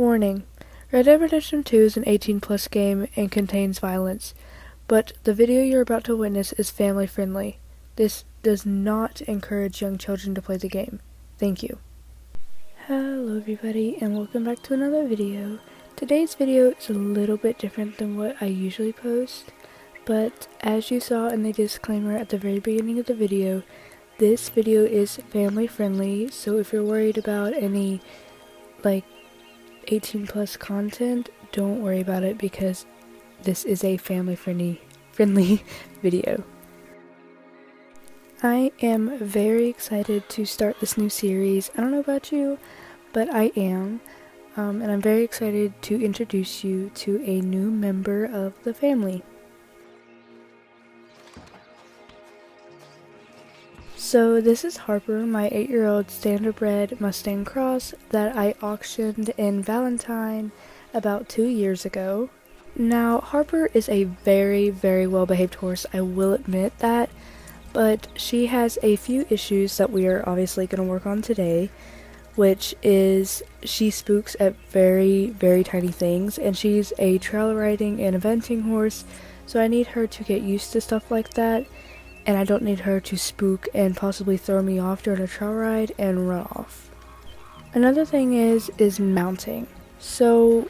Warning: Red Dead Redemption 2 is an 18-plus game and contains violence, but the video you're about to witness is family-friendly. This does not encourage young children to play the game. Thank you. Hello everybody, and welcome back to another video. Today's video is a little bit different than what I usually post, but as you saw in the disclaimer at the very beginning of the video, this video is family-friendly, so if you're worried about any, 18 plus content, don't worry about it because this is a family-friendly video. I am very excited to start this new series. I don't know about you, but I am. And I'm very excited to introduce you to a new member of the family. So this is Harper, my 8-year-old standard-bred Mustang cross that I auctioned in Valentine about 2 years ago. Now, Harper is a very, very well-behaved horse, I will admit that, but she has a few issues that we are obviously going to work on today, which is she spooks at very, very tiny things, and she's a trail riding and eventing horse, so I need her to get used to stuff like that. And I don't need her to spook and possibly throw me off during a trail ride and run off. Another thing is mounting. So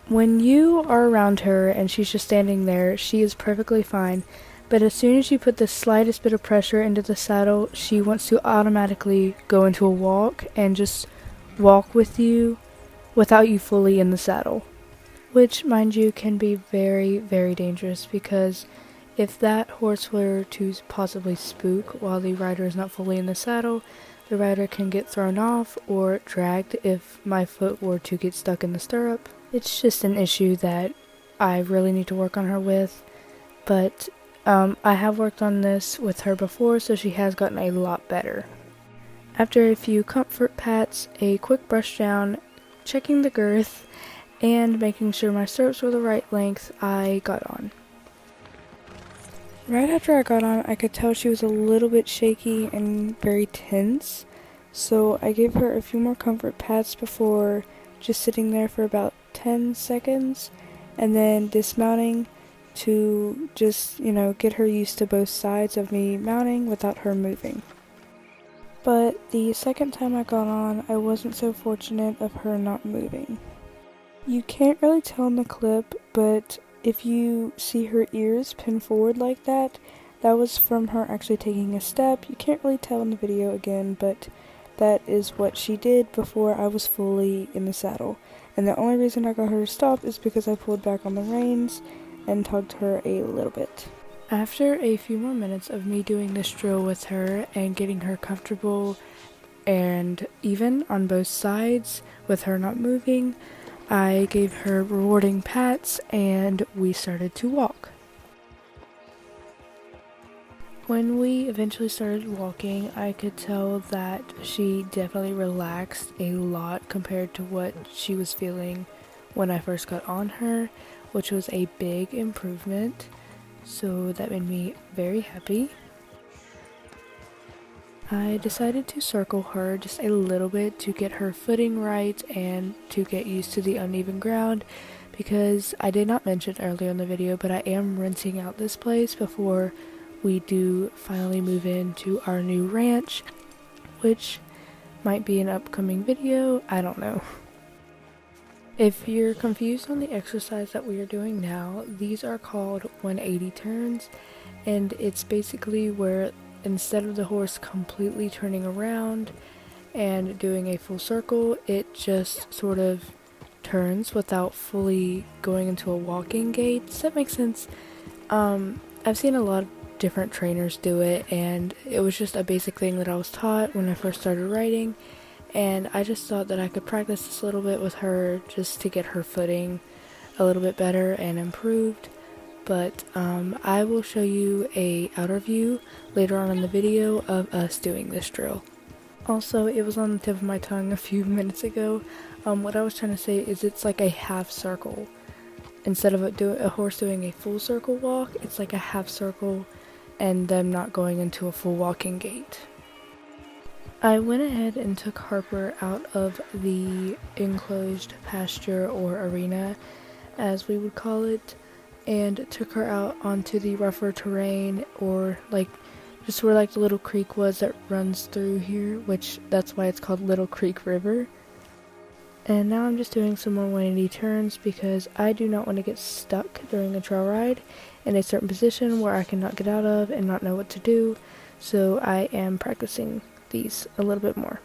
when you are around her and she's just standing there, she is perfectly fine. But as soon as you put the slightest bit of pressure into the saddle, she wants to automatically go into a walk and just walk with you without you fully in the saddle. Which, mind you, can be very, very dangerous because if that horse were to possibly spook while the rider is not fully in the saddle, the rider can get thrown off or dragged if my foot were to get stuck in the stirrup. It's just an issue that I really need to work on her with, but I have worked on this with her before, so she has gotten a lot better. After a few comfort pats, a quick brush down, checking the girth, and making sure my stirrups were the right length, I got on. Right after I got on, I could tell she was a little bit shaky and very tense, so I gave her a few more comfort pats before just sitting there for about 10 seconds, and then dismounting to just, get her used to both sides of me mounting without her moving. But the second time I got on, I wasn't so fortunate of her not moving. You can't really tell in the clip, but if you see her ears pin forward like that, that was from her actually taking a step. You can't really tell in the video again, but that is what she did before I was fully in the saddle. And the only reason I got her to stop is because I pulled back on the reins and tugged her a little bit. After a few more minutes of me doing this drill with her and getting her comfortable and even on both sides with her not moving, I gave her rewarding pats and we started to walk. When we eventually started walking, I could tell that she definitely relaxed a lot compared to what she was feeling when I first got on her, which was a big improvement, so that made me very happy. I decided to circle her just a little bit to get her footing right and to get used to the uneven ground, because I did not mention earlier in the video, but I am renting out this place before we do finally move into our new ranch, which might be an upcoming video, I don't know. If you're confused on the exercise that we are doing now, these are called 180 turns, and it's basically where instead of the horse completely turning around and doing a full circle, it just sort of turns without fully going into a walking gait. Does that make sense? I've seen a lot of different trainers do it, and it was just a basic thing that I was taught when I first started riding, and I just thought that I could practice this a little bit with her just to get her footing a little bit better and improved. But I will show you a outer view later on in the video of us doing this drill. Also, it was on the tip of my tongue a few minutes ago. What I was trying to say is it's like a half circle. Instead of a horse doing a full circle walk, it's like a half circle and them not going into a full walking gait. I went ahead and took Harper out of the enclosed pasture or arena, as we would call it, and took her out onto the rougher terrain, or like just where like the little creek was that runs through here, which that's why it's called Little Creek River. And now I'm just doing some more 180 turns because I do not want to get stuck during a trail ride in a certain position where I cannot get out of and not know what to do, so I am practicing these a little bit more.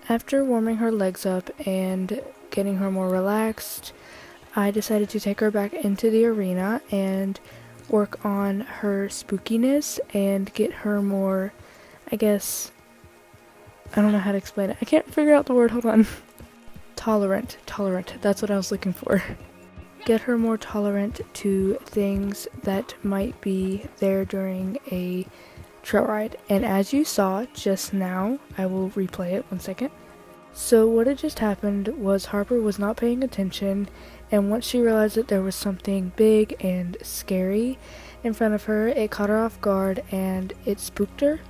After warming her legs up and getting her more relaxed, I decided to take her back into the arena and work on her spookiness and get her more, I guess, I don't know how to explain it. I can't figure out the word, hold on. Tolerant, that's what I was looking for. Get her more tolerant to things that might be there during a trail ride. And as you saw just now, I will replay it 1 second. So what had just happened was Harper was not paying attention, and once she realized that there was something big and scary in front of her, it caught her off guard and it spooked her.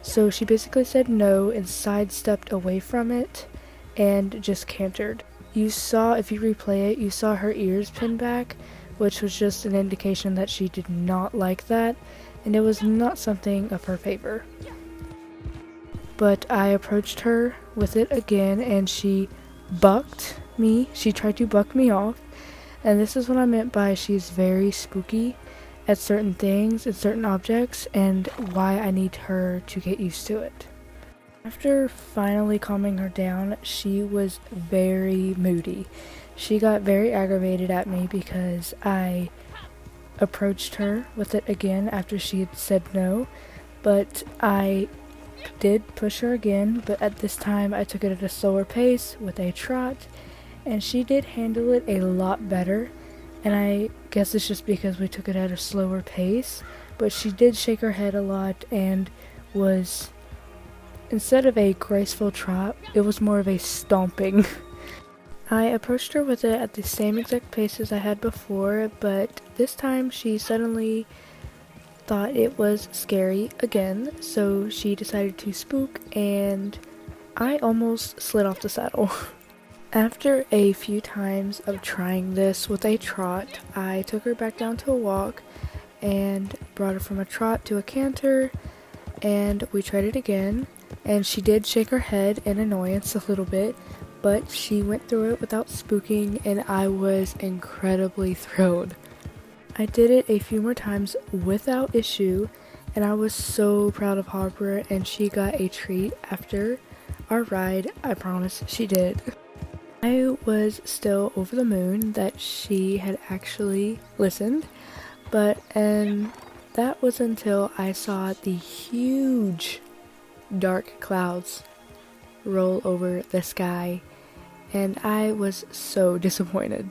So she basically said no and sidestepped away from it and just cantered. You saw, if you replay it, you saw her ears pin back, which was just an indication that she did not like that, and it was not something of her favor. But I approached her with it again, and she bucked me. She tried to buck me off, and this is what I meant by she's very spooky at certain things and certain objects, and why I need her to get used to it. After finally calming her down, she was very moody. She got very aggravated at me because I approached her with it again after she had said no, but I did push her again, but at this time I took it at a slower pace with a trot, and she did handle it a lot better, and I guess it's just because we took it at a slower pace, but she did shake her head a lot and was, instead of a graceful trot, it was more of a stomping. I approached her with it at the same exact pace as I had before, but this time she suddenly thought it was scary again, so she decided to spook, and I almost slid off the saddle. After a few times of trying this with a trot, I took her back down to a walk and brought her from a trot to a canter, and we tried it again, and she did shake her head in annoyance a little bit, but she went through it without spooking, and I was incredibly thrilled. I did it a few more times without issue, and I was so proud of Harper, and she got a treat after our ride. I promise she did. I was still over the moon that she had actually listened, but that was until I saw the huge dark clouds roll over the sky, and I was so disappointed.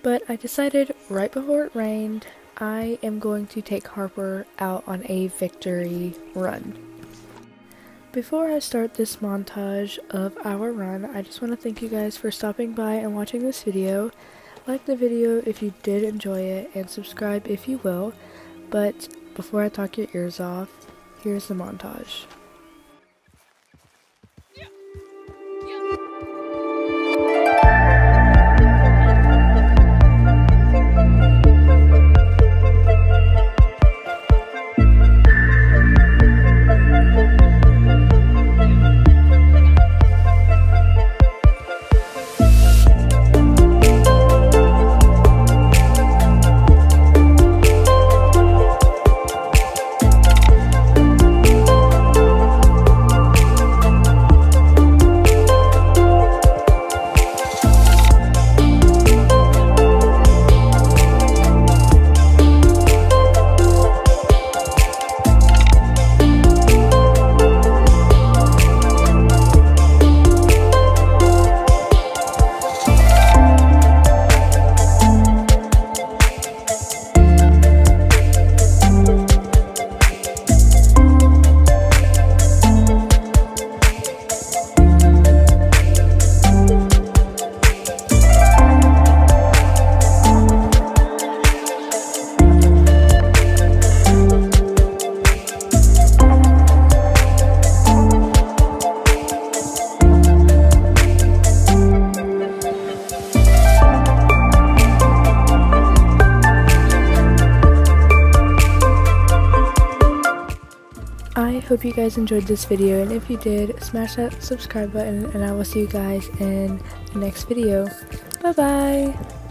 But I decided right before it rained, I am going to take Harper out on a victory run. Before I start this montage of our run, I just want to thank you guys for stopping by and watching this video. Like the video if you did enjoy it, and subscribe if you will. But before I talk your ears off, here's the montage. I hope you guys enjoyed this video, and if you did, smash that subscribe button, and I will see you guys in the next video. Bye bye!